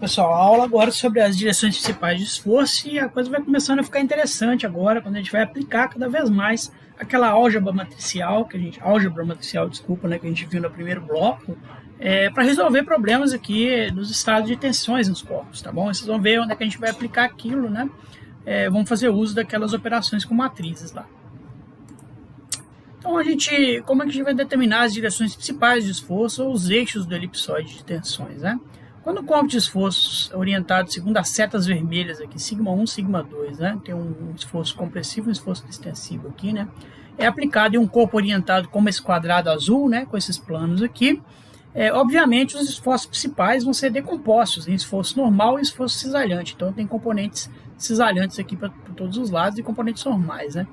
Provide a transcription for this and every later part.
Pessoal, a aula agora sobre as direções principais de esforço e a coisa vai começando a ficar interessante agora, quando a gente vai aplicar cada vez mais aquela álgebra matricial, desculpa, né, que a gente viu no primeiro bloco, para resolver problemas aqui nos estados de tensões nos corpos, tá bom? Vocês vão ver onde é que a gente vai aplicar aquilo, né? Vamos fazer uso daquelas operações com matrizes lá. Então, como é que a gente vai determinar as direções principais de esforço ou os eixos do elipsoide de tensões, né? Quando o campo de esforço é orientado segundo as setas vermelhas aqui, σ1, σ2, né? Tem um esforço compressivo e um esforço extensivo aqui, né? É aplicado em um corpo orientado como esse quadrado azul, né? Com esses planos aqui. Obviamente, os esforços principais vão ser decompostos em esforço normal e esforço cisalhante. Então, tem componentes cisalhantes aqui para todos os lados e componentes normais, né?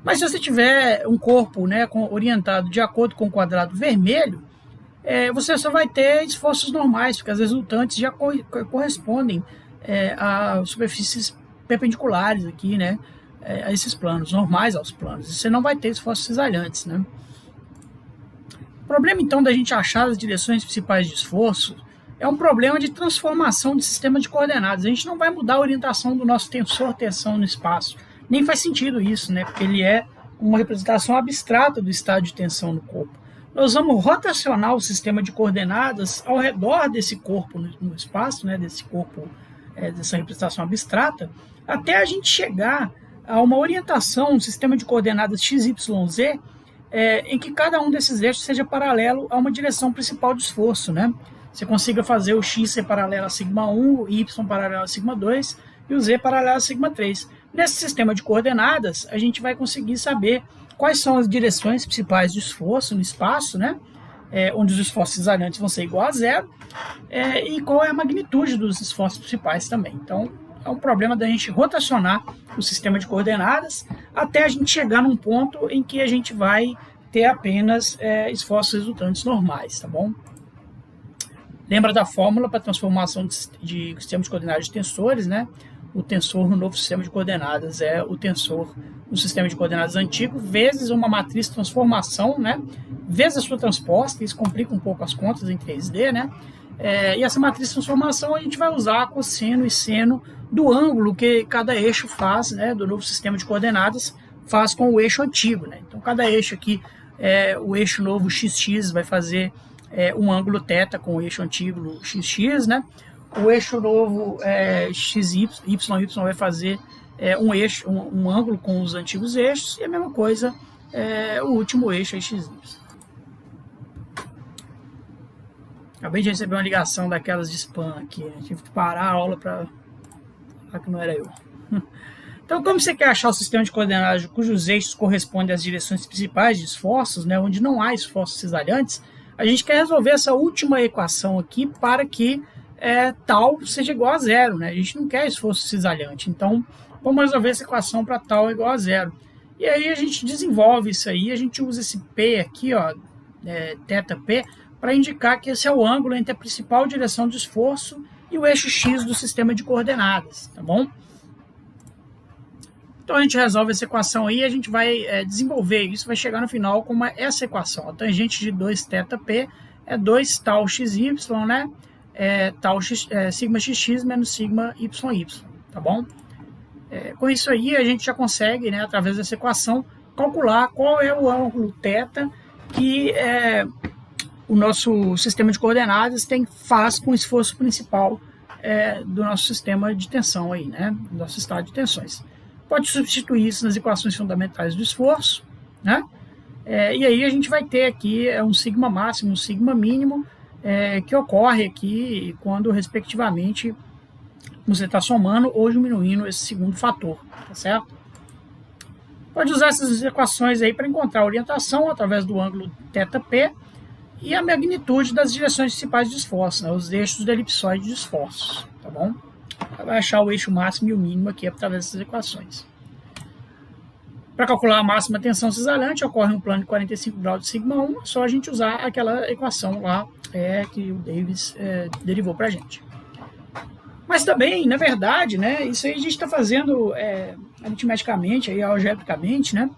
Mas se você tiver um corpo, né, orientado de acordo com o quadrado vermelho, você só vai ter esforços normais, porque as resultantes já correspondem a superfícies perpendiculares aqui, né, a esses planos, normais aos planos. E você não vai ter esforços cisalhantes, né? O problema, então, da gente achar as direções principais de esforço é um problema de transformação de sistema de coordenadas. A gente não vai mudar a orientação do nosso tensor tensão no espaço. Nem faz sentido isso, né? Porque ele é uma representação abstrata do estado de tensão no corpo. Nós vamos rotacionar o sistema de coordenadas ao redor desse corpo no espaço, né? Desse corpo, dessa representação abstrata, até a gente chegar a uma orientação, um sistema de coordenadas x, y, z, em que cada um desses eixos seja paralelo a uma direção principal de esforço, né? Você consiga fazer o x ser paralelo a σ1, o y paralelo a σ2 e o z paralelo a σ3. Nesse sistema de coordenadas, a gente vai conseguir saber quais são as direções principais de esforço no espaço, né? Onde os esforços cisalhantes vão ser igual a zero, e qual é a magnitude dos esforços principais também. Então, é um problema da gente rotacionar o sistema de coordenadas até a gente chegar num ponto em que a gente vai ter apenas esforços resultantes normais, tá bom? Lembra da fórmula para transformação de sistema de coordenadas de tensores, né? O tensor no novo sistema de coordenadas é o tensor no sistema de coordenadas antigo, vezes uma matriz de transformação, né? Vezes a sua transposta, isso complica um pouco as contas em 3D, né? E essa matriz de transformação a gente vai usar cosseno e seno do ângulo que cada eixo faz, né? Do novo sistema de coordenadas faz com o eixo antigo, né? Então, cada eixo aqui, o eixo novo xx vai fazer um ângulo θ com o eixo antigo xx, né? O eixo novo XY vai fazer um ângulo com os antigos eixos, e a mesma coisa o último eixo XY. Acabei de receber uma ligação daquelas de spam aqui, né? Tive que parar a aula para falar que não era eu. Então, como você quer achar o sistema de coordenadas cujos eixos correspondem às direções principais de esforços, né, onde não há esforços cisalhantes, a gente quer resolver essa última equação aqui para que tal seja igual a zero, né? A gente não quer esforço cisalhante, então vamos resolver essa equação para tal igual a zero. E aí a gente desenvolve isso aí, a gente usa esse P aqui, ó, θP, para indicar que esse é o ângulo entre a principal direção de esforço e o eixo x do sistema de coordenadas, tá bom? Então a gente resolve essa equação aí, a gente vai desenvolver isso, vai chegar no final com essa equação. A tangente de 2θP é 2 tal xy, né? Sigma xx menos sigma yy, tá bom? Com isso aí a gente já consegue, né, através dessa equação, calcular qual é o ângulo θ que o nosso sistema de coordenadas faz com o esforço principal do nosso sistema de tensão aí, né, do nosso estado de tensões. Pode substituir isso nas equações fundamentais do esforço, né? E aí a gente vai ter aqui um sigma máximo, um sigma mínimo, que ocorre aqui quando, respectivamente, você está somando ou diminuindo esse segundo fator, tá certo? Pode usar essas equações aí para encontrar a orientação através do ângulo θP e a magnitude das direções principais de esforço, né, os eixos do elipsoide de esforços, tá bom? Vai achar o eixo máximo e o mínimo aqui através dessas equações. Para calcular a máxima tensão cisalhante, ocorre um plano de 45 graus de σ1, é só a gente usar aquela equação lá que o Davis derivou para a gente. Mas também, na verdade, né, isso aí a gente está fazendo aritmeticamente, aí, algebricamente, né,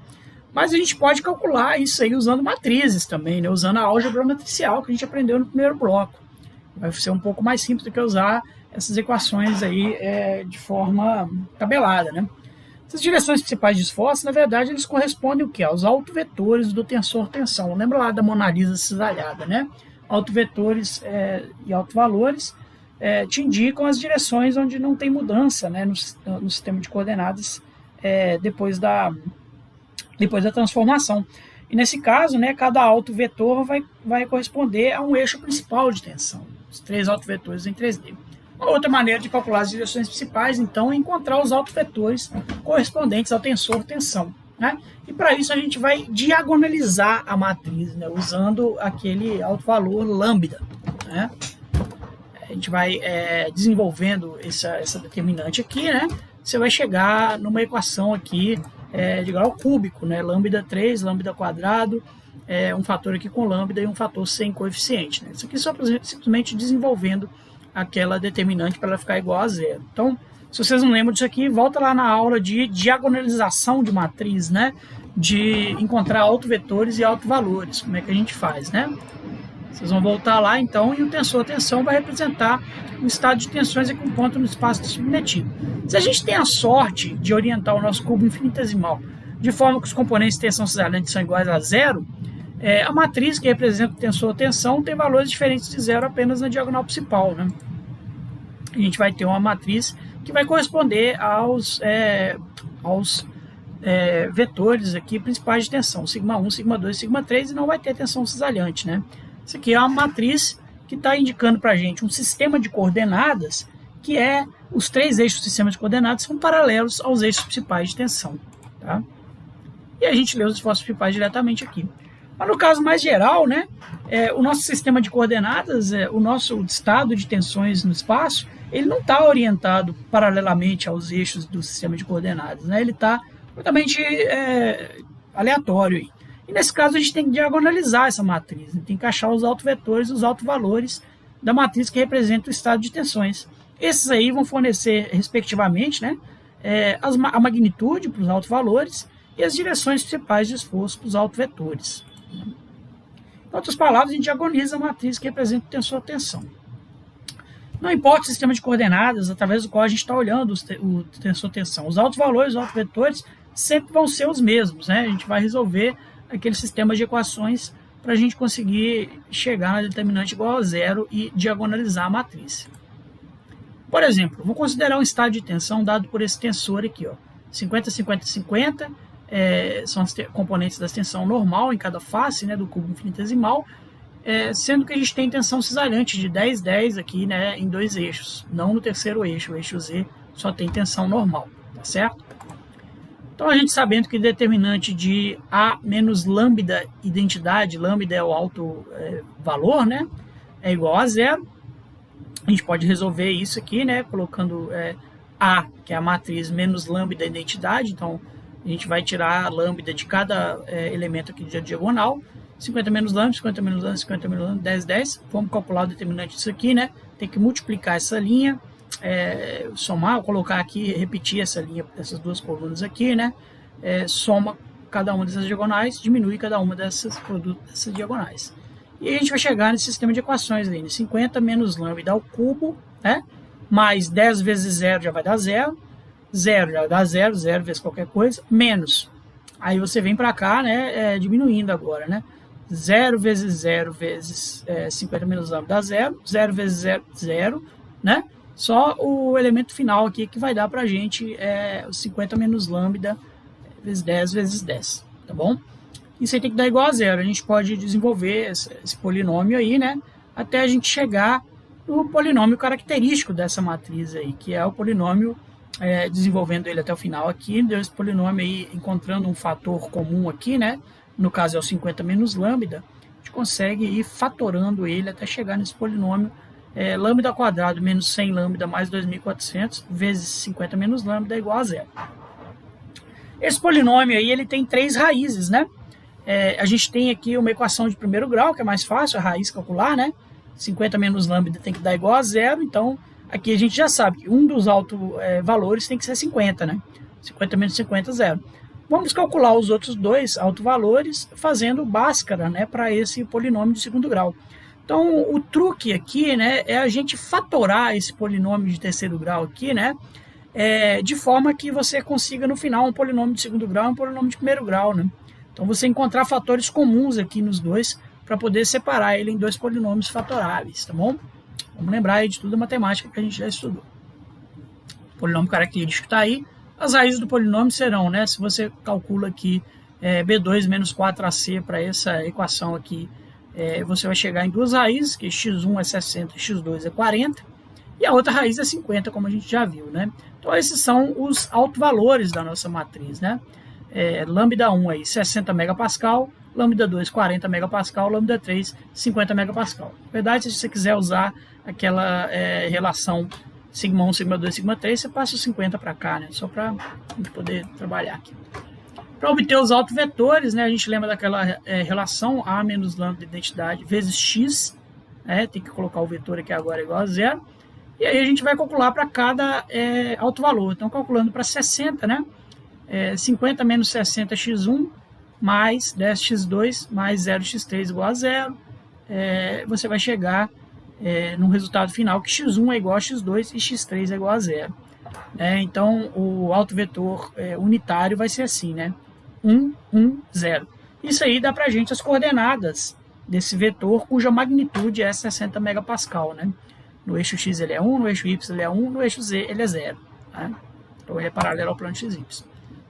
mas a gente pode calcular isso aí usando matrizes também, né, usando a álgebra matricial que a gente aprendeu no primeiro bloco. Vai ser um pouco mais simples do que usar essas equações aí de forma tabelada, né? Essas direções principais de esforço, na verdade, eles correspondem o quê? Aos autovetores do tensor-tensão. Lembra lá da Mona Lisa cisalhada, né? Autovetores e autovalores te indicam as direções onde não tem mudança, né, no sistema de coordenadas depois da transformação. E nesse caso, né, cada autovetor vai corresponder a um eixo principal de tensão, os 3 autovetores em 3D. Uma outra maneira de calcular as direções principais, então, é encontrar os autovetores correspondentes ao tensor-tensão. Né? E para isso a gente vai diagonalizar a matriz, né, usando aquele autovalor lambda. Né? A gente vai desenvolvendo essa determinante aqui, né? Você vai chegar numa equação aqui de grau cúbico, né? Lambda 3, lambda quadrado, um fator aqui com lambda e um fator sem coeficiente. Né? Isso aqui só simplesmente desenvolvendo aquela determinante para ela ficar igual a zero. Então, se vocês não lembram disso aqui, volta lá na aula de diagonalização de matriz, né? De encontrar autovetores e autovalores, como é que a gente faz, né? Vocês vão voltar lá, então, e o tensor-tensão vai representar o estado de tensões com ponto no espaço submetido. Se a gente tem a sorte de orientar o nosso cubo infinitesimal de forma que os componentes de tensão cisalhante são iguais a zero, a matriz que representa o tensor-tensão tem valores diferentes de zero apenas na diagonal principal, né? A gente vai ter uma matriz que vai corresponder aos vetores aqui principais de tensão, sigma 1, sigma 2, sigma 3, e não vai ter tensão cisalhante, né? Isso aqui é uma matriz que está indicando para a gente um sistema de coordenadas que os 3 eixos do sistema de coordenadas são paralelos aos eixos principais de tensão. Tá? E a gente lê os esforços principais diretamente aqui. Mas no caso mais geral, né, o nosso sistema de coordenadas, o nosso estado de tensões no espaço, ele não está orientado paralelamente aos eixos do sistema de coordenadas. Né? Ele está completamente aleatório aí. E nesse caso a gente tem que diagonalizar essa matriz, tem que encaixar os autovetores e os autovalores da matriz que representa o estado de tensões. Esses aí vão fornecer, respectivamente, né, a magnitude para os autovalores e as direções principais de esforço para os autovetores. Em outras palavras, a gente diagonaliza a matriz que representa o tensor-tensão. Não importa o sistema de coordenadas através do qual a gente está olhando o tensor-tensão, os autovalores e os autovetores sempre vão ser os mesmos. Né? A gente vai resolver aquele sistema de equações para a gente conseguir chegar na determinante igual a zero e diagonalizar a matriz. Por exemplo, vou considerar um estado de tensão dado por esse tensor aqui, ó, 50, 50, 50, são as componentes da tensão normal em cada face, né, do cubo infinitesimal, sendo que a gente tem tensão cisalhante de 10, 10 aqui, né, em 2 eixos, não no terceiro eixo, o eixo Z só tem tensão normal, tá certo? Então, a gente sabendo que o determinante de A menos lambda identidade, lambda é o alto valor, né, é igual a zero, a gente pode resolver isso aqui, né, colocando A, que é a matriz, menos lambda identidade, então a gente vai tirar a lambda de cada elemento aqui da diagonal, 50 menos lambda, 50 menos lambda, 50 menos lambda, 10, 10, vamos calcular o determinante disso aqui, né, tem que multiplicar essa linha, somar, colocar aqui, repetir essa linha, essas duas colunas aqui, né? Soma cada uma dessas diagonais, diminui cada uma dessas diagonais. E a gente vai chegar nesse sistema de equações aí, 50 menos lambda ao cubo, né? Mais 10 vezes 0 já vai dar 0, 0 já dá 0, 0 vezes qualquer coisa, menos. Aí você vem para cá, né? Diminuindo agora, né? 0 vezes 0 vezes 50 menos lambda dá 0, 0 vezes 0, 0, né? Só o elemento final aqui que vai dar para a gente 50 menos lambda vezes 10 vezes 10, tá bom? Isso aí tem que dar igual a zero. A gente pode desenvolver esse polinômio aí, né? Até a gente chegar no polinômio característico dessa matriz aí, que é o polinômio, desenvolvendo ele até o final aqui, deu esse polinômio aí, encontrando um fator comum aqui, né? No caso é o 50 menos lambda, a gente consegue ir fatorando ele até chegar nesse polinômio lambda quadrado menos 100 lambda mais 2.400 vezes 50 menos lambda é igual a zero. Esse polinômio aí, ele tem 3 raízes, né? A gente tem aqui uma equação de primeiro grau, que é mais fácil, a raiz calcular, né? 50 menos lambda tem que dar igual a zero, então aqui a gente já sabe que um dos valores tem que ser 50, né? 50 menos 50, zero. Vamos calcular os outros dois autovalores fazendo Bhaskara, né, para esse polinômio de segundo grau. Então, o truque aqui, né, é a gente fatorar esse polinômio de terceiro grau aqui, né, de forma que você consiga no final um polinômio de segundo grau e um polinômio de primeiro grau, né? Então, você encontrar fatores comuns aqui nos dois para poder separar ele em dois polinômios fatoráveis, tá bom? Vamos lembrar aí de tudo a matemática que a gente já estudou. O polinômio característico está aí. As raízes do polinômio serão, né, se você calcula aqui B2 menos 4AC para essa equação aqui, você vai chegar em duas raízes, que x1 é 60 e x2 é 40, e a outra raiz é 50, como a gente já viu, né? Então, esses são os autovalores da nossa matriz, né? Lambda 1 aí, 60 megapascal, lambda 2, 40 megapascal, lambda 3, 50 megapascal. Na verdade, se você quiser usar aquela relação sigma 1, sigma 2, sigma 3, você passa os 50 para cá, né? Só para a gente poder trabalhar aqui. Para obter os autovetores, né, a gente lembra daquela relação A menos lambda de identidade vezes x, tem que colocar o vetor aqui agora igual a zero, e aí a gente vai calcular para cada autovalor. Então, calculando para 60, né, 50 menos 60 x1 mais 10x2 mais 0x3 igual a zero, você vai chegar no resultado final que x1 é igual a x2 e x3 é igual a zero. Então, o autovetor unitário vai ser assim, né? 1, 1, 0. Isso aí dá para a gente as coordenadas desse vetor cuja magnitude é 60 megapascal, né? No eixo x ele é 1, no eixo y ele é 1, no eixo z ele é 0. Né? Então, ele é paralelo ao plano xy.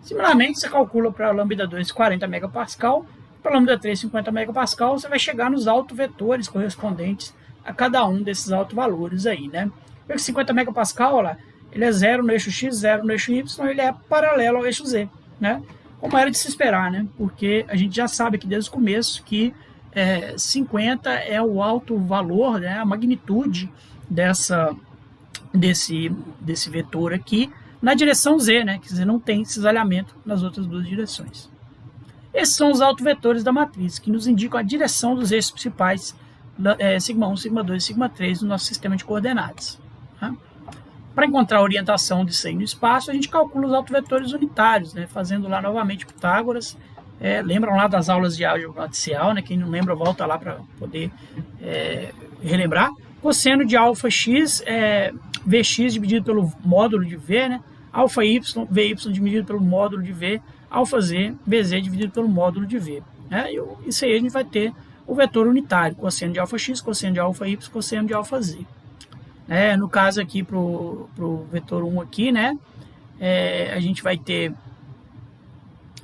Similarmente, você calcula para lambda 2 40 megapascal, para lambda 3 50 megapascal, você vai chegar nos autovetores correspondentes a cada um desses autovalores aí, né? O 50 megapascal, olha lá, ele é 0 no eixo x, 0 no eixo y, ele é paralelo ao eixo z, né? Como era de se esperar, né? Porque a gente já sabe aqui desde o começo que 50 é o alto valor, né? A magnitude desse vetor aqui na direção z, né? Quer dizer, não tem cisalhamento nas outras duas direções. Esses são os autovetores da matriz, que nos indicam a direção dos eixos principais, sigma 1, sigma 2 e sigma 3 no nosso sistema de coordenadas. Tá? Para encontrar a orientação disso aí no espaço, a gente calcula os autovetores unitários, né? Fazendo lá novamente Pitágoras. Lembram lá das aulas de álgebra matricial, né? Quem não lembra, volta lá para poder relembrar. Cosseno de alfa x Vx dividido pelo módulo de V, né? Alfa y, Vy dividido pelo módulo de V, alfa z, Vz dividido pelo módulo de V. Isso aí a gente vai ter o vetor unitário, cosseno de alfa x, cosseno de alfa y, cosseno de alfa z. No caso aqui, para o vetor 1 aqui, né, a gente vai ter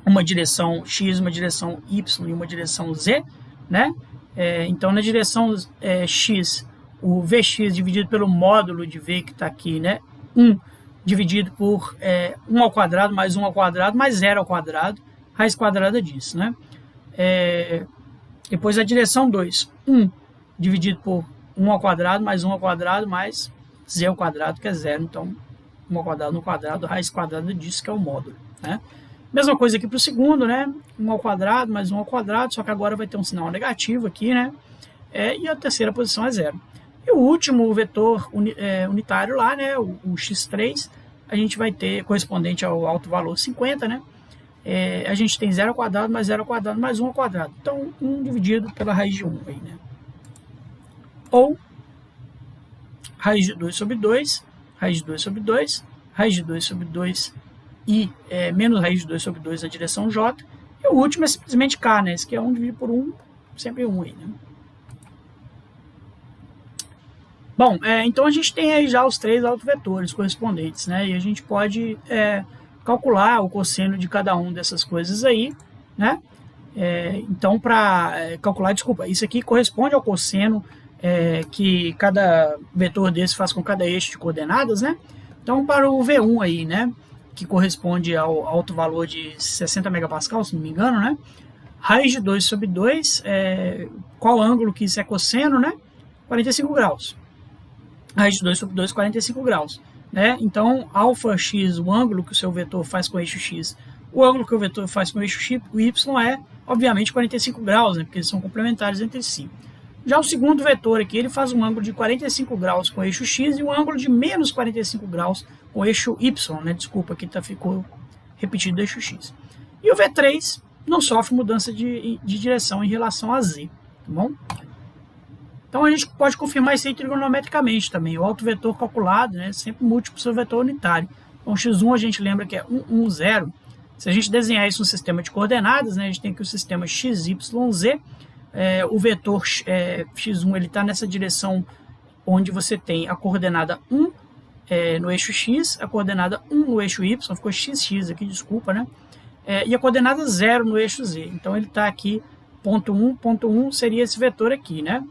uma direção x, uma direção y e uma direção z, né? Então, na direção x, o Vx dividido pelo módulo de V que está aqui, né, 1 dividido por 1 ao quadrado mais 1 ao quadrado mais 0 ao quadrado, raiz quadrada disso, né? Depois a direção 2, 1 dividido por 1 ao quadrado mais 1 ao quadrado mais z ao quadrado, que é 0. Então, 1 ao quadrado no quadrado, raiz quadrada disso, que é o módulo. Né? Mesma coisa aqui para o segundo, né? 1 ao quadrado mais 1 ao quadrado, só que agora vai ter um sinal negativo aqui, né? E a terceira posição é 0. E o último vetor unitário lá, né? O x3, a gente vai ter correspondente ao alto valor 50, né? A gente tem 0 ao quadrado mais 0 ao quadrado mais 1 ao quadrado. Então, 1 dividido pela raiz de 1 aí, né? Ou raiz de 2 sobre 2, raiz de 2 sobre 2, raiz de 2 sobre 2 e menos raiz de 2 sobre 2 na direção j. E o último é simplesmente k, né? Esse aqui é 1 dividido por 1, sempre 1 aí, né? Bom, então a gente tem aí já os três autovetores correspondentes, né? E a gente pode calcular o cosseno de cada um dessas coisas aí, né? Então, para calcular, desculpa, isso aqui corresponde ao cosseno que cada vetor desse faz com cada eixo de coordenadas, né? Então, para o V1 aí, né? Que corresponde ao alto valor de 60 megapascal, se não me engano, né? Raiz de 2 sobre 2, qual ângulo que isso é cosseno, né? 45 graus. Raiz de 2 sobre 2, 45 graus. Né? Então, alfa x, o ângulo que o seu vetor faz com o eixo x, o ângulo que o vetor faz com o eixo y é, obviamente, 45 graus, né? Porque eles são complementares entre si. Já o segundo vetor aqui, ele faz um ângulo de 45 graus com o eixo x e um ângulo de menos 45 graus com o eixo y, né? Desculpa, aqui ficou repetido o eixo x. E o V3 não sofre mudança de direção em relação a z, tá bom? Então a gente pode confirmar isso aí trigonometricamente também. O autovetor calculado, né, é sempre múltiplo do seu vetor unitário. Então x1 a gente lembra que é 1, 1, 0. Se a gente desenhar isso no sistema de coordenadas, né, a gente tem aqui o sistema x, y, z. O vetor x1 ele está nessa direção onde você tem a coordenada 1 no eixo x, a coordenada 1 no eixo y, ficou xx aqui, desculpa, né? E a coordenada 0 no eixo z. Então ele está aqui, ponto 1 seria esse vetor aqui, né?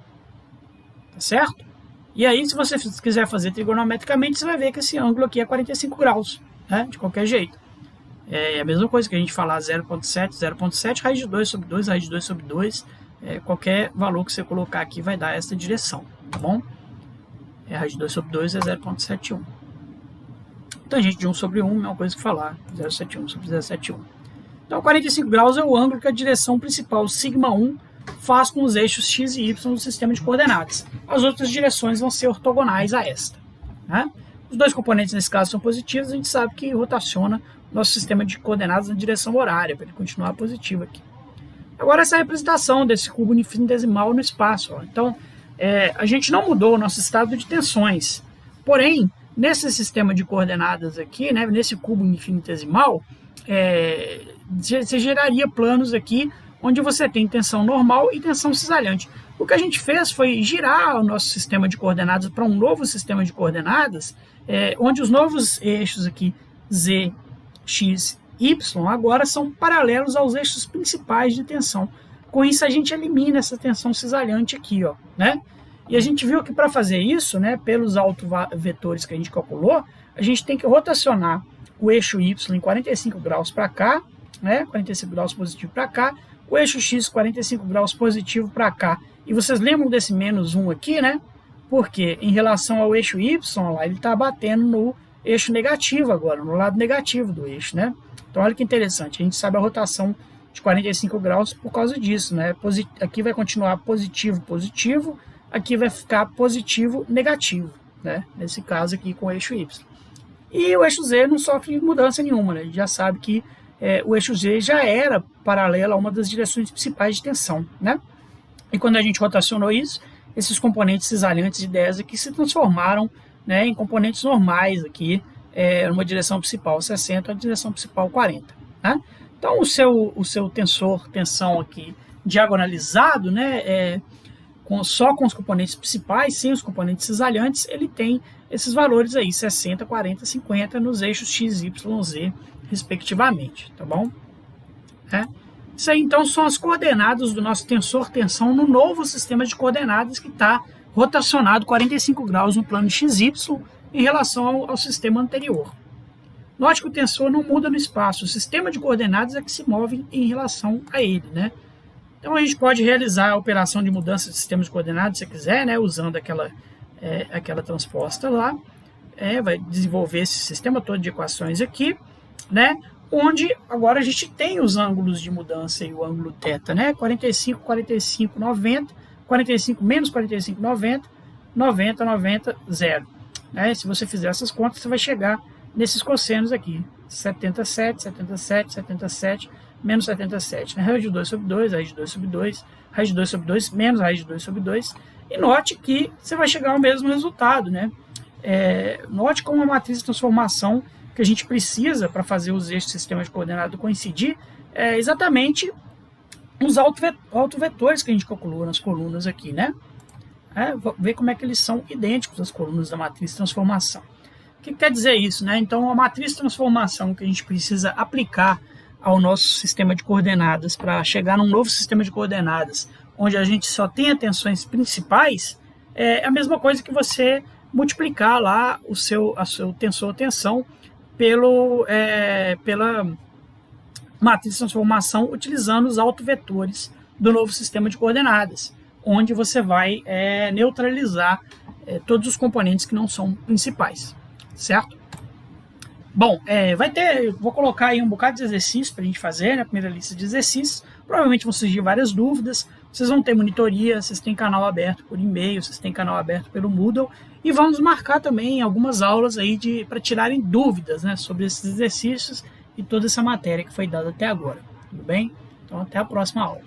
Tá certo? E aí, se você quiser fazer trigonometricamente, você vai ver que esse ângulo aqui é 45 graus, né? De qualquer jeito. É a mesma coisa que a gente falar 0,7, 0,7, raiz de 2 sobre 2, raiz de 2 sobre 2. Qualquer valor que você colocar aqui vai dar essa direção, tá bom? Raiz de 2 sobre 2 é 0,71. Tangente de 1 sobre 1, mesma coisa que falar 0,71 sobre 0,71. Então, 45 graus é o ângulo que a direção principal, σ1, faz com os eixos x e y do sistema de coordenadas. As outras direções vão ser ortogonais a esta, né? Os dois componentes nesse caso são positivos, a gente sabe que rotaciona o nosso sistema de coordenadas na direção horária, para ele continuar positivo aqui. Agora essa representação desse cubo infinitesimal no espaço. Ó. Então, a gente não mudou o nosso estado de tensões, porém, nesse sistema de coordenadas aqui, né, nesse cubo infinitesimal, você geraria planos aqui onde você tem tensão normal e tensão cisalhante. O que a gente fez foi girar o nosso sistema de coordenadas para um novo sistema de coordenadas, onde os novos eixos aqui, z, x, y, agora são paralelos aos eixos principais de tensão. Com isso, a gente elimina essa tensão cisalhante aqui, ó, né? E a gente viu que para fazer isso, né, pelos autovetores que a gente calculou, a gente tem que rotacionar o eixo y em 45 graus para cá, né, 45 graus positivo para cá, o eixo x 45 graus positivo para cá. E vocês lembram desse menos 1 aqui, né? Porque em relação ao eixo y, lá, ele está batendo no eixo negativo agora, no lado negativo do eixo, né? Então olha que interessante, a gente sabe a rotação de 45 graus por causa disso, né? Aqui vai continuar positivo, positivo, aqui vai ficar positivo, negativo, né? Nesse caso aqui com o eixo y. E o eixo z não sofre mudança nenhuma, né? A gente já sabe que o eixo z já era paralelo a uma das direções principais de tensão, né? E quando a gente rotacionou isso, esses componentes cisalhantes de 10 aqui se transformaram, né, em componentes normais aqui, numa direção principal 60, a direção principal 40, né? Então o seu tensor, tensão aqui diagonalizado, né, só com os componentes principais, sem os componentes cisalhantes, ele tem esses valores aí, 60, 40, 50 nos eixos x, y, z, respectivamente, tá bom? Isso aí, então, são as coordenadas do nosso tensor-tensão no novo sistema de coordenadas que está rotacionado 45 graus no plano XY em relação ao sistema anterior. Note que o tensor não muda no espaço, o sistema de coordenadas é que se move em relação a ele, né? Então, a gente pode realizar a operação de mudança de sistema de coordenadas, se quiser, né? Usando aquela transposta lá. Vai desenvolver esse sistema todo de equações aqui, né? Onde agora a gente tem os ângulos de mudança e o ângulo θ, né? 45, 45, 90, 45 menos 45, 90, 90, 90, 0. Né? Se você fizer essas contas, você vai chegar nesses cossenos aqui. 77, 77, 77, menos 77. Né? Raiz de 2 sobre 2, raiz de 2 sobre 2, raiz de 2 sobre 2, menos raiz de 2 sobre 2. E note que você vai chegar ao mesmo resultado, né? Note como a matriz de transformação que a gente precisa para fazer os eixos do sistema de coordenada coincidir é exatamente os autovetores que a gente calculou nas colunas aqui, né? Ver como é que eles são idênticos às colunas da matriz de transformação. O que quer dizer isso, né? Então, a matriz de transformação que a gente precisa aplicar ao nosso sistema de coordenadas para chegar num novo sistema de coordenadas, onde a gente só tem tensões principais, é a mesma coisa que você multiplicar lá a seu tensor-tensão pela matriz de transformação utilizando os autovetores do novo sistema de coordenadas, onde você vai neutralizar todos os componentes que não são principais, certo? Bom, vou colocar aí um bocado de exercícios para a gente fazer, na primeira lista de exercícios. Provavelmente vão surgir várias dúvidas, vocês vão ter monitoria, vocês têm canal aberto por e-mail, vocês têm canal aberto pelo Moodle, e vamos marcar também algumas aulas aí para tirarem dúvidas, né, sobre esses exercícios e toda essa matéria que foi dada até agora, tudo bem? Então até a próxima aula.